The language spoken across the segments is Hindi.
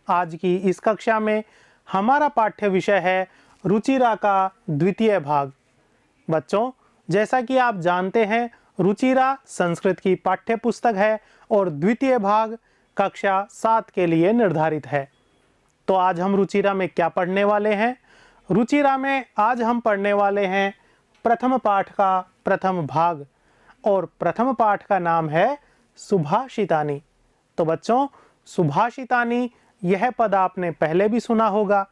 आज की इस कक्षा में हमारा पाठ्य विषय है रुचिरा का द्वितीय भाग। बच्चों, जैसा कि आप जानते हैं, रुचिरा संस्कृत की पाठ्य पुस्तक है और द्वितीय भाग कक्षा 7 के लिए निर्धारित है। तो आज हम रुचिरा में क्या पढ़ने वाले हैं? रुचिरा में आज हम पढ़ने वाले हैं प्रथम पाठ का प्रथम भाग, और प्रथम पाठ का नाम है सुभाषितानी। तो बच्चों, सुभाषितानी यह पद आपने पहले भी सुना होगा,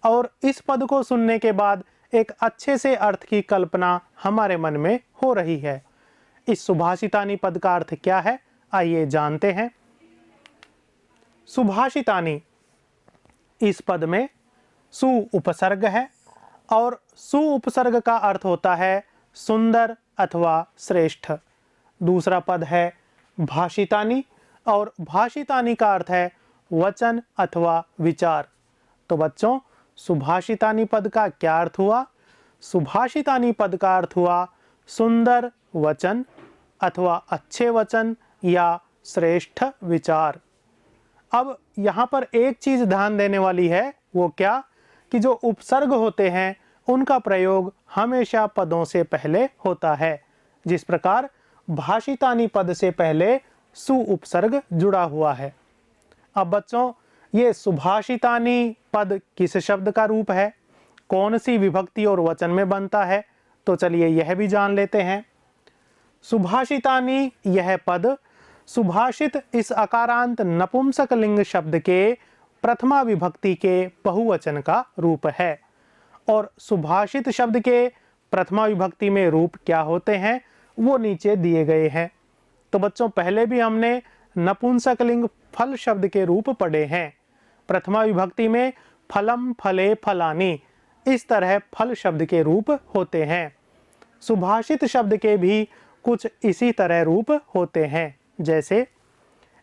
और इस पद को सुनने के बाद एक अच्छे से अर्थ की कल्पना हमारे मन में हो रही है। इस सुभाषितानी पद का अर्थ क्या है, आइए जानते हैं। सुभाषितानी, इस पद में सु उपसर्ग है, और सु उपसर्ग का अर्थ होता है सुंदर अथवा श्रेष्ठ। दूसरा पद है भाषितानी, और भाषितानी का अर्थ है वचन अथवा विचार। तो बच्चों, सुभाषितानी पद का क्या अर्थ हुआ? सुभाषितानी पद का अर्थ हुआ सुंदर वचन अथवा अच्छे वचन या श्रेष्ठ विचार। अब यहाँ पर एक चीज ध्यान देने वाली है, वो क्या कि जो उपसर्ग होते हैं उनका प्रयोग हमेशा पदों से पहले होता है। जिस प्रकार भाषितानी पद से पहले सु उपसर्ग जुड़ा हुआ है। अब बच्चों, ये सुभाषितानी पद किस शब्द का रूप है, कौन सी विभक्ति और वचन में बनता है, तो चलिए यह भी जान लेते हैं। सुभाषितानी यह पद सुभाषित इस अकारांत नपुंसक लिंग शब्द के प्रथमा विभक्ति के बहुवचन का रूप है। और सुभाषित शब्द के प्रथमा विभक्ति में रूप क्या होते हैं वो नीचे दिए गए हैं। तो बच्चों, पहले भी हमने नपुंसक लिंग फल शब्द के रूप पढ़े हैं। प्रथमा विभक्ति में फलम फले फलानी, इस तरह फल शब्द के रूप होते हैं। सुभाषित शब्द के भी कुछ इसी तरह रूप होते हैं, जैसे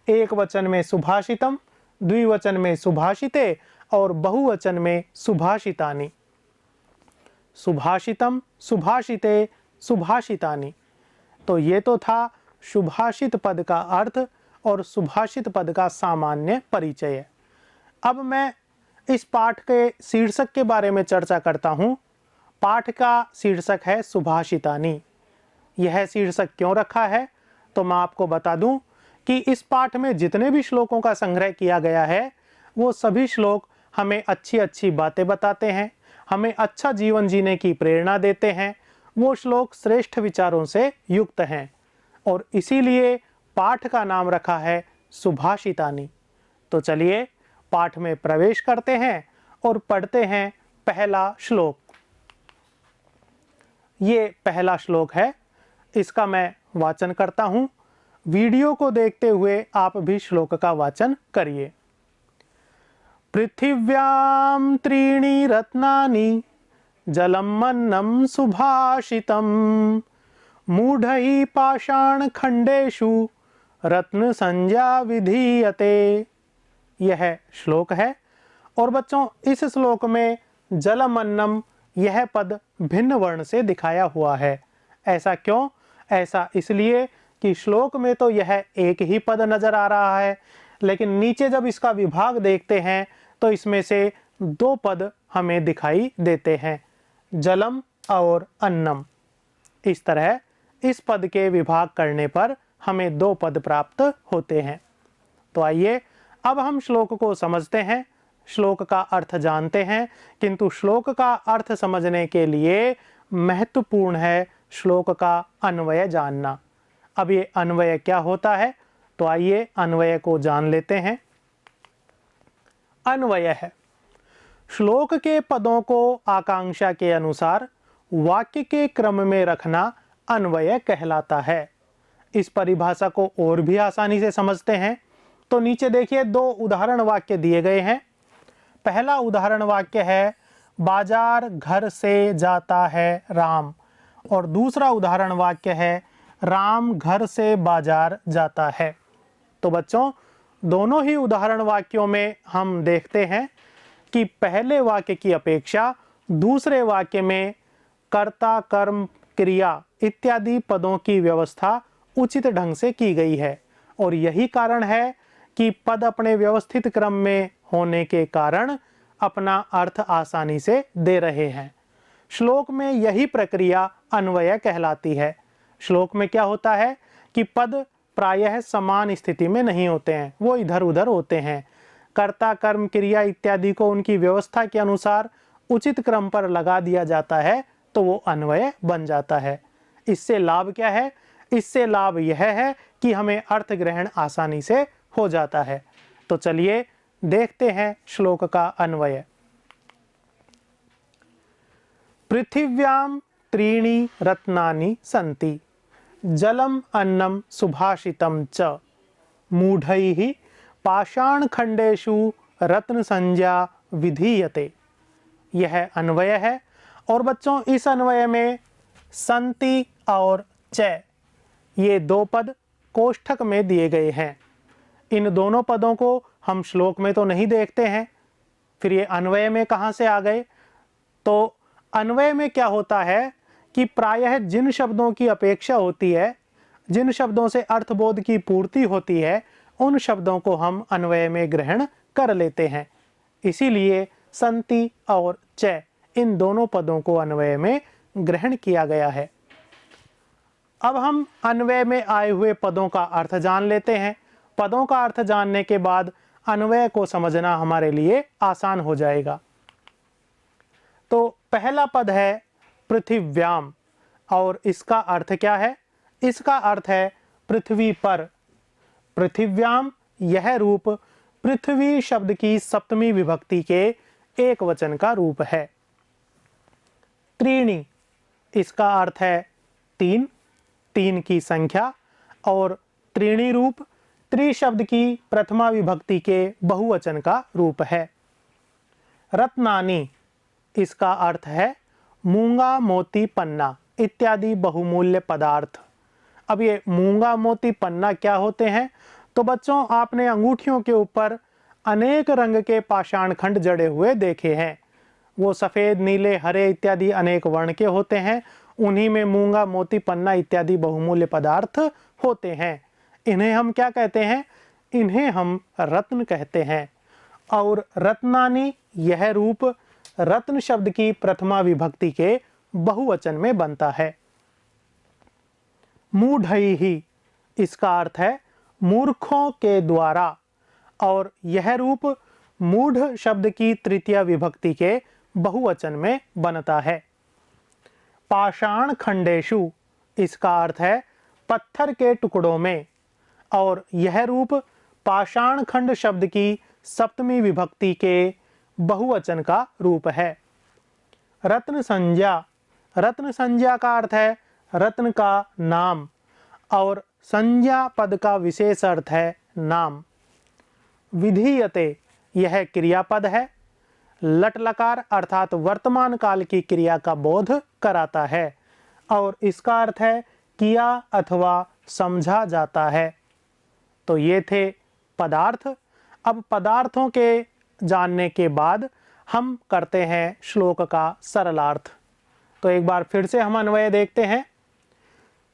एक वचन में सुभाषितम, द्विवचन में सुभाषिते और बहुवचन में सुभाषितानी। सुभाषितम, सुभाषिते, सुभाषितानी। तो ये तो था सुभाषित पद का अर्थ और सुभाषित पद का सामान्य परिचय। अब मैं इस पाठ के शीर्षक के बारे में चर्चा करता हूँ। पाठ का शीर्षक है सुभाषितानी। यह शीर्षक क्यों रखा है, तो मैं आपको बता दूं कि इस पाठ में जितने भी श्लोकों का संग्रह किया गया है वो सभी श्लोक हमें अच्छी अच्छी बातें बताते हैं, हमें अच्छा जीवन जीने की प्रेरणा देते हैं। वो श्लोक श्रेष्ठ विचारों से युक्त हैं, और इसीलिए पाठ का नाम रखा है सुभाषितानी। तो चलिए पाठ में प्रवेश करते हैं और पढ़ते हैं पहला श्लोक। ये पहला श्लोक है, इसका मैं वाचन करता हूँ। वीडियो को देखते हुए आप भी श्लोक का वाचन करिए। पृथिव्यां त्रीणि रत्नानि जलम अन्नम सुभाषितम मूढ़ैः पाषाण खंडेषु रत्न संज्ञा विधीयते। यह श्लोक है। और बच्चों, इस श्लोक में जलम अन्नम यह पद भिन्न वर्ण से दिखाया हुआ है। ऐसा क्यों? ऐसा इसलिए कि श्लोक में तो यह एक ही पद नजर आ रहा है, लेकिन नीचे जब इसका विभाग देखते हैं तो इसमें से दो पद हमें दिखाई देते हैं, जलम और अन्नम। इस तरह इस पद के विभाग करने पर हमें दो पद प्राप्त होते हैं। तो आइए अब हम श्लोक को समझते हैं, श्लोक का अर्थ जानते हैं। किंतु श्लोक का अर्थ समझने के लिए महत्वपूर्ण है श्लोक का अन्वय जानना। अब ये अन्वय क्या होता है, तो आइए अन्वय को जान लेते हैं। अन्वय है श्लोक के पदों को आकांक्षा के अनुसार वाक्य के क्रम में रखना अन्वय कहलाता है। इस परिभाषा को और भी आसानी से समझते हैं तो नीचे देखिए दो उदाहरण वाक्य दिए गए हैं। पहला उदाहरण वाक्य है बाजार घर से जाता है राम, और दूसरा उदाहरण वाक्य है राम घर से बाजार जाता है। तो बच्चों, दोनों ही उदाहरण वाक्यों में हम देखते हैं कि पहले वाक्य की अपेक्षा दूसरे वाक्य में कर्ता, कर्म, क्रिया इत्यादि पदों की व्यवस्था उचित ढंग से की गई है। और यही कारण है कि पद अपने व्यवस्थित क्रम में होने के कारण अपना अर्थ आसानी से दे रहे हैं। श्लोक में यही प्रक्रिया अन्वय कहलाती है। श्लोक में क्या होता है कि पद प्रायः समान स्थिति में नहीं होते हैं, वो इधर उधर होते हैं। कर्ता, कर्म, क्रिया इत्यादि को उनकी व्यवस्था के अनुसार उचित क्रम पर लगा दिया जाता है तो वो अन्वय बन जाता है। इससे लाभ क्या है? इससे लाभ यह है कि हमें अर्थ ग्रहण आसानी से हो जाता है। तो चलिए देखते हैं श्लोक का अन्वय। पृथिव्याम त्रीणि रत्नानि सन्ति, जलम अन्नम सुभाषितम च, मूढ़ैः पाषाणखंडेषु रत्न संज्ञा विधीयते। यह अन्वय है। और बच्चों, इस अन्वय में संति और च ये दो पद कोष्ठक में दिए गए हैं। इन दोनों पदों को हम श्लोक में तो नहीं देखते हैं, फिर ये अन्वय में कहाँ से आ गए? तो अन्वय में क्या होता है कि प्रायः जिन शब्दों की अपेक्षा होती है, जिन शब्दों से अर्थबोध की पूर्ति होती है, उन शब्दों को हम अन्वय में ग्रहण कर लेते हैं। इसीलिए संति और च इन दोनों पदों को अन्वय में ग्रहण किया गया है। अब हम अन्वय में आए हुए पदों का अर्थ जान लेते हैं। पदों का अर्थ जानने के बाद अन्वय को समझना हमारे लिए आसान हो जाएगा। तो पहला पद है पृथिव्याम, और इसका अर्थ क्या है? इसका अर्थ है पृथ्वी पर। पृथिव्याम यह रूप पृथ्वी शब्द की सप्तमी विभक्ति के एक वचन का रूप है। त्रीणि, इसका अर्थ है तीन, तीन की संख्या, और त्रीणि रूप त्रि शब्द की प्रथमा विभक्ति के बहुवचन का रूप है। रत्नानि, इसका अर्थ है मूंगा, मोती, पन्ना इत्यादि बहुमूल्य पदार्थ। अब ये मूंगा, मोती, पन्ना क्या होते हैं? तो बच्चों, आपने अंगूठियों के ऊपर अनेक रंग के पाषाण खंड जड़े हुए देखे हैं। वो सफ़ेद, नीले, हरे इत्यादि अनेक वर्ण के होते हैं। उन्हीं में मूंगा, मोती, पन्ना इत्यादि बहुमूल्य पदार्थ होते हैं। इन्हें हम क्या कहते हैं? इन्हें हम रत्न कहते हैं। और रत्नानि यह रूप रत्न शब्द की प्रथमा विभक्ति के बहुवचन में बनता है। मूढ़ैः, इसका अर्थ है मूर्खों के द्वारा, और यह रूप मूढ़ शब्द की तृतीय विभक्ति के बहुवचन में बनता है। पाषाण खंडेषु, इसका अर्थ है पत्थर के टुकड़ों में, और यह रूप पाषाण खंड शब्द की सप्तमी विभक्ति के बहुवचन का रूप है। रत्न संज्ञा, रत्न संज्ञा का अर्थ है रत्न का नाम, और संज्ञा पद का विशेष अर्थ है नाम। विधीयते, यह क्रियापद है। लट लकार अर्थात वर्तमान काल की क्रिया का बोध कराता है, और इसका अर्थ है किया अथवा समझा जाता है। तो ये थे पदार्थ। अब पदार्थों के जानने के बाद हम करते हैं श्लोक का सरलार्थ। तो एक बार फिर से हम अन्वय देखते हैं।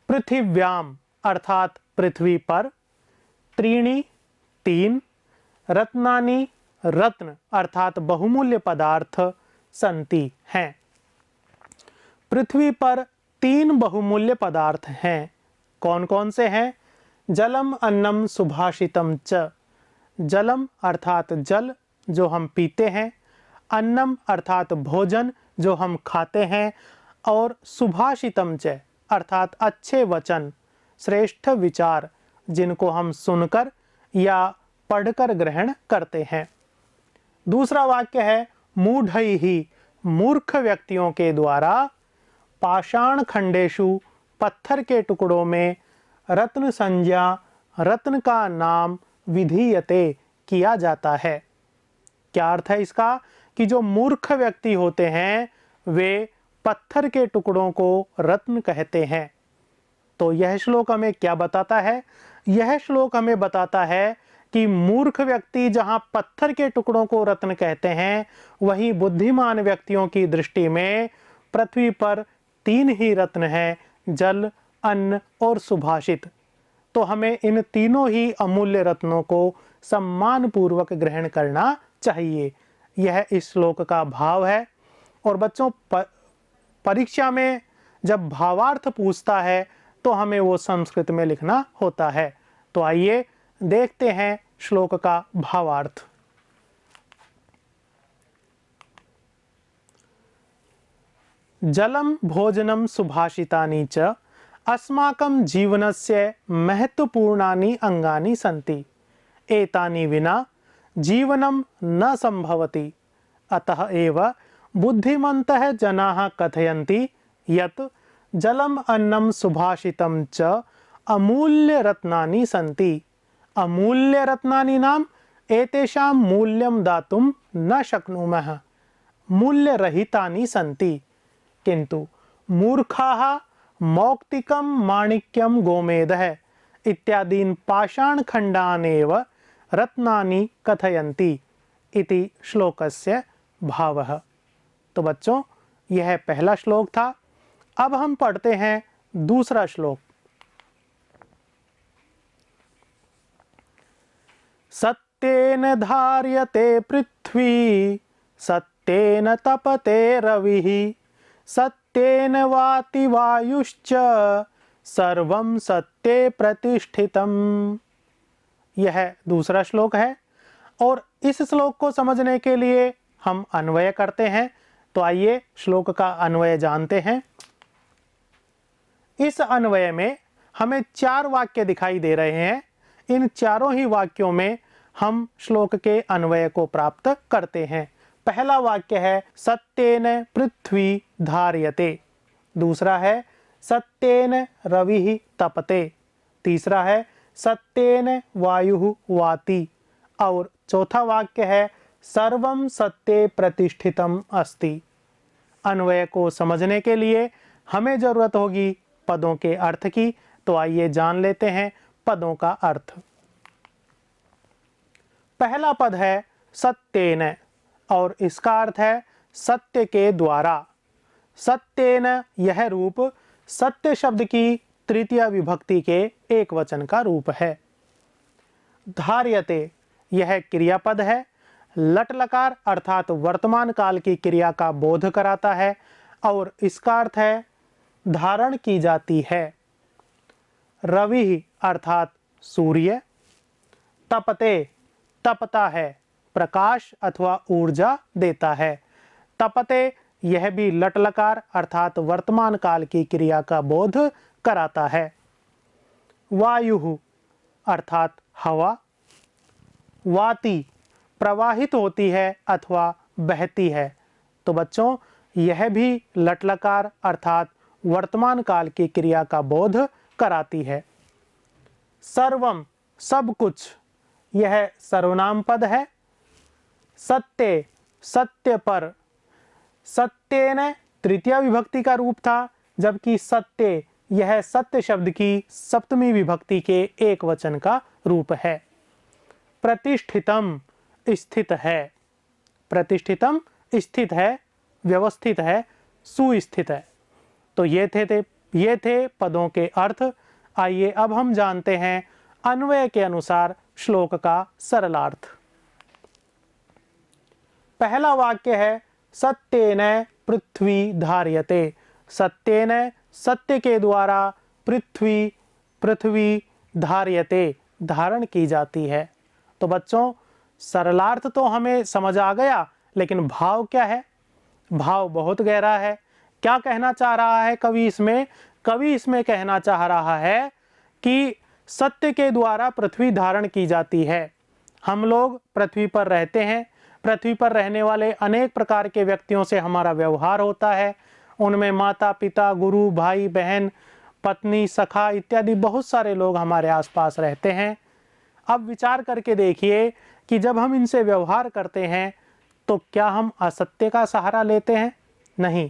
पृथिव्याम अर्थात पृथ्वी पर, त्रीणि तीन, रत्नानि रत्न अर्थात बहुमूल्य पदार्थ, संति हैं। पृथ्वी पर तीन बहुमूल्य पदार्थ हैं। कौन कौन से हैं? जलम, अन्नम, सुभाषितम च। जलम अर्थात जल जो हम पीते हैं, अन्नम अर्थात भोजन जो हम खाते हैं, और सुभाषितम च अर्थात अच्छे वचन, श्रेष्ठ विचार जिनको हम सुनकर या पढ़कर ग्रहण करते हैं। दूसरा वाक्य है मूढ़ैः, मूर्ख व्यक्तियों के द्वारा, पाषाण खंडेषु पत्थर के टुकड़ों में, रत्न संज्ञा रत्न का नाम, विधीयते किया जाता है। क्या अर्थ है इसका? कि जो मूर्ख व्यक्ति होते हैं वे पत्थर के टुकड़ों को रत्न कहते हैं। तो यह श्लोक हमें क्या बताता है? यह श्लोक हमें बताता है कि मूर्ख व्यक्ति जहां पत्थर के टुकड़ों को रत्न कहते हैं, वहीं बुद्धिमान व्यक्तियों की दृष्टि में पृथ्वी पर तीन ही रत्न हैं, जल, अन्न और सुभाषित। तो हमें इन तीनों ही अमूल्य रत्नों को सम्मान पूर्वक ग्रहण करना चाहिए। यह इस श्लोक का भाव है। और बच्चों, परीक्षा में जब भावार्थ पूछता है तो हमें वो संस्कृत में लिखना होता है। तो आइए देखते हैं श्लोक का भावार्थ। जलम भोजनम सुभाषितानि च अस्माकं जीवनस्य महत्वपूर्णानि अंगानि सन्ति। एतानि विना जीवनं न संभवति। अतः एव बुद्धिमन्तः जनाः कथयन्ति यत् जलम अन्नम सुभाषितं च अमूल्य रत्नानि सन्ति। अमूल्य रत्नानि नाम एतेषां मूल्यं दातुं न शक्नुमः। मूल्य रहितानि सन्ति। किन्तु मूर्खाः मौक्तिकं माणिक्यं गोमेदः इत्यादीन् पाषाणखण्डानेव रत्नानि कथयन्ति इति श्लोकस्य भावः। तो बच्चों, यह पहला श्लोक था। अब हम पढ़ते हैं दूसरा श्लोक। सत्येन धार्यते पृथ्वी सत्येन तपते रविः सत्येन वाति वायुश्च सर्वं सत्ये प्रतिष्ठितम्। यह दूसरा श्लोक है और इस श्लोक को समझने के लिए हम अन्वय करते हैं। तो आइए श्लोक का अन्वय जानते हैं। इस अन्वय में हमें 4 वाक्य दिखाई दे रहे हैं। इन चारों ही वाक्यों में हम श्लोक के अन्वय को प्राप्त करते हैं। पहला वाक्य है सत्येन पृथ्वी धार्यते। दूसरा है सत्येन रविः तपते। तीसरा है सत्येन वायुः वाति। और चौथा वाक्य है सर्वं सत्ये प्रतिष्ठितम् अस्ति। अन्वय को समझने के लिए हमें जरूरत होगी पदों के अर्थ की। तो आइए जान लेते हैं पदों का अर्थ। पहला पद है सत्येन और इसका अर्थ है सत्य के द्वारा। सत्येन यह रूप सत्य शब्द की तृतीय विभक्ति के एक वचन का रूप है। धार्यते यह क्रियापद है। लट लकार अर्थात वर्तमान काल की क्रिया का बोध कराता है और इसका अर्थ है धारण की जाती है। रवि अर्थात सूर्य। तपते तपता है, प्रकाश अथवा ऊर्जा देता है। तपते यह भी लट लकार अर्थात वर्तमान काल की क्रिया का बोध कराता है। वायु अर्थात हवा। वाति प्रवाहित होती है अथवा बहती है। तो बच्चों, यह भी लट लकार अर्थात वर्तमान काल की क्रिया का बोध कराती है। सर्वम सब कुछ यह सर्वनाम पद है। सत्य सत्य पर। सत्येन तृतीय विभक्ति का रूप था, जबकि सत्य यह सत्य शब्द की सप्तमी विभक्ति के एक वचन का रूप है। प्रतिष्ठितम स्थित है। प्रतिष्ठितम स्थित है, व्यवस्थित है, सुस्थित है। तो ये थे पदों के अर्थ। आइए अब हम जानते हैं अन्वय के अनुसार श्लोक का सरलार्थ। पहला वाक्य है सत्येन पृथ्वी धार्यते। सत्येन सत्य के द्वारा पृथ्वी धार्यते धारण की जाती है। तो बच्चों, सरलार्थ तो हमें समझ आ गया, लेकिन भाव क्या है? भाव बहुत गहरा है। क्या कहना चाह रहा है कवि इसमें? कवि इसमें कहना चाह रहा है कि सत्य के द्वारा पृथ्वी धारण की जाती है। हम लोग पृथ्वी पर रहते हैं। पृथ्वी पर रहने वाले अनेक प्रकार के व्यक्तियों से हमारा व्यवहार होता है। उनमें माता पिता, गुरु, भाई बहन, पत्नी, सखा इत्यादि बहुत सारे लोग हमारे आसपास रहते हैं। अब विचार करके देखिए कि जब हम इनसे व्यवहार करते हैं तो क्या हम असत्य का सहारा लेते हैं? नहीं,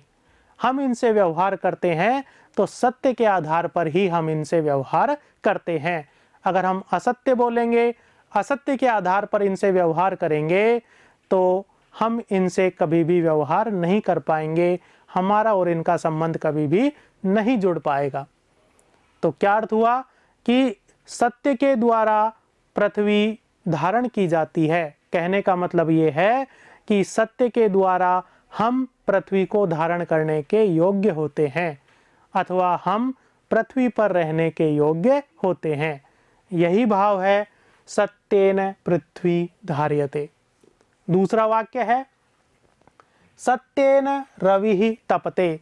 हम इनसे व्यवहार करते हैं तो सत्य के आधार पर ही हम इनसे व्यवहार करते हैं। अगर हम असत्य बोलेंगे, असत्य के आधार पर इनसे व्यवहार करेंगे तो हम इनसे कभी भी व्यवहार नहीं कर पाएंगे। हमारा और इनका संबंध कभी भी नहीं जुड़ पाएगा। तो क्या अर्थ हुआ कि सत्य के द्वारा पृथ्वी धारण की जाती है। कहने का मतलब ये है कि सत्य के द्वारा हम पृथ्वी को धारण करने के योग्य होते हैं अथवा हम पृथ्वी पर रहने के योग्य होते हैं। यही भाव है सत्येन पृथ्वी धार्यते। दूसरा वाक्य है सत्येन रविः तपते।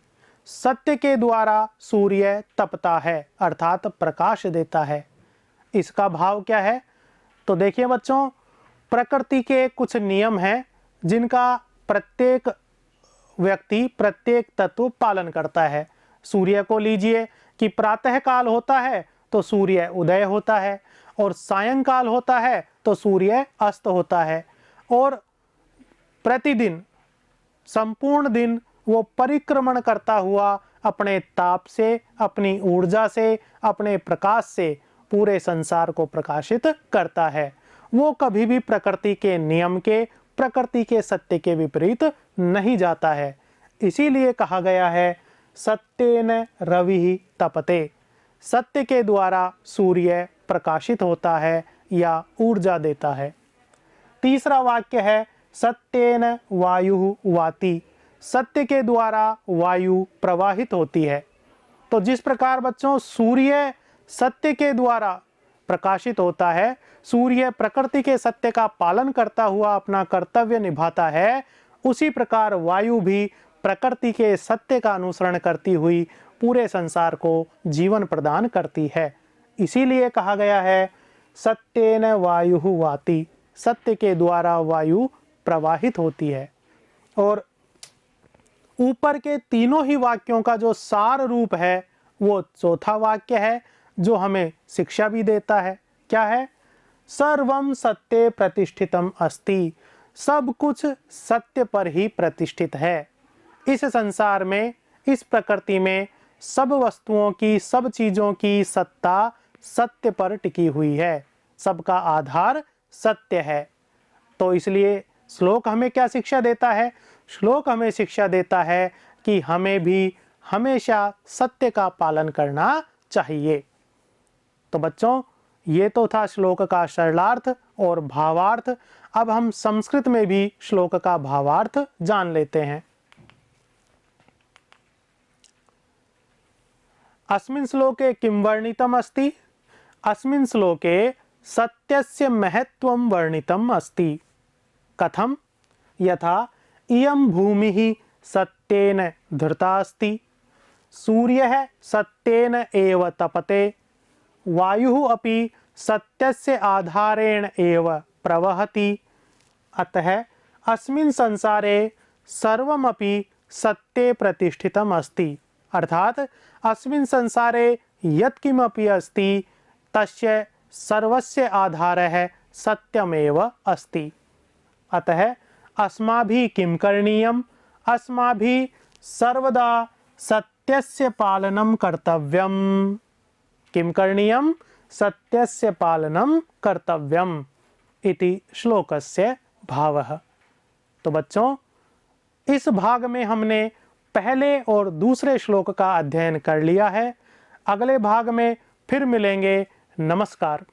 सत्य के द्वारा सूर्य तपता है अर्थात प्रकाश देता है। इसका भाव क्या है? तो देखिए बच्चों, प्रकृति के कुछ नियम हैं जिनका प्रत्येक व्यक्ति, प्रत्येक तत्व पालन करता है। सूर्य को लीजिए कि प्रातः काल होता है तो सूर्य उदय होता है और सायंकाल होता है तो सूर्य अस्त होता है, और प्रतिदिन संपूर्ण दिन वो परिक्रमण करता हुआ अपने ताप से, अपनी ऊर्जा से, अपने प्रकाश से पूरे संसार को प्रकाशित करता है। वो कभी भी प्रकृति के नियम के, प्रकृति के सत्य के विपरीत नहीं जाता है। इसीलिए कहा गया है सत्येन रविः तपते। सत्य के द्वारा सूर्य प्रकाशित होता है या ऊर्जा देता है। तीसरा वाक्य है सत्येन वायुः वाति। सत्य के द्वारा वायु प्रवाहित होती है। तो जिस प्रकार बच्चों सूर्य सत्य के द्वारा प्रकाशित होता है, सूर्य प्रकृति के सत्य का पालन करता हुआ अपना कर्तव्य निभाता है, उसी प्रकार वायु भी प्रकृति के सत्य का अनुसरण करती हुई पूरे संसार को जीवन प्रदान करती है। इसीलिए कहा गया है सत्येन वायुः वाति। सत्य के द्वारा वायु प्रवाहित होती है। और ऊपर के तीनों ही वाक्यों का जो सार रूप है वो चौथा वाक्य है जो हमें शिक्षा भी देता है। क्या है? सर्वम सत्ये प्रतिष्ठितम अस्ति। सब कुछ सत्य पर ही प्रतिष्ठित है। इस संसार में, इस प्रकृति में सब वस्तुओं की, सब चीजों की सत्ता सत्य पर टिकी हुई है। सबका आधार सत्य है। तो इसलिए श्लोक हमें क्या शिक्षा देता है? श्लोक हमें शिक्षा देता है कि हमें भी हमेशा सत्य का पालन करना चाहिए। तो बच्चों, ये तो था श्लोक का सरलार्थ और भावार्थ। अब हम संस्कृत में भी श्लोक का भावार्थ जान लेते हैं। अस्मिन् श्लोके किं वर्णितम् अस्ति? अस्मिन् श्लोके सत्यस्य महत्त्वं वर्णितम् अस्ति। कथम? यथा इयं भूमिः सत्येन धृता अस्ति, सूर्यः सत्येन एव तपते, वायुः अपि सत्यस्य आधारेण एव प्रवहति। अतः अस्मिन् संसारे सर्वमपि सत्ये प्रतिष्ठितम् अस्ति। अर्थात अस्मिन् संसारे यत्किमपि अस्ति तस्य सर्वस्य आधारः सत्यमेव अस्ति। अतः अस्माभिः किं करणीयम्? अस्माभिः सर्वदा सत्यस्य पालनं कर्तव्यम्। किं करणीयम्? सत्यस्य पालनं कर्तव्यम् इति श्लोकस्य भावः। तो बच्चों, इस भाग में हमने पहले और दूसरे श्लोक का अध्ययन कर लिया है। अगले भाग में फिर मिलेंगे। नमस्कार।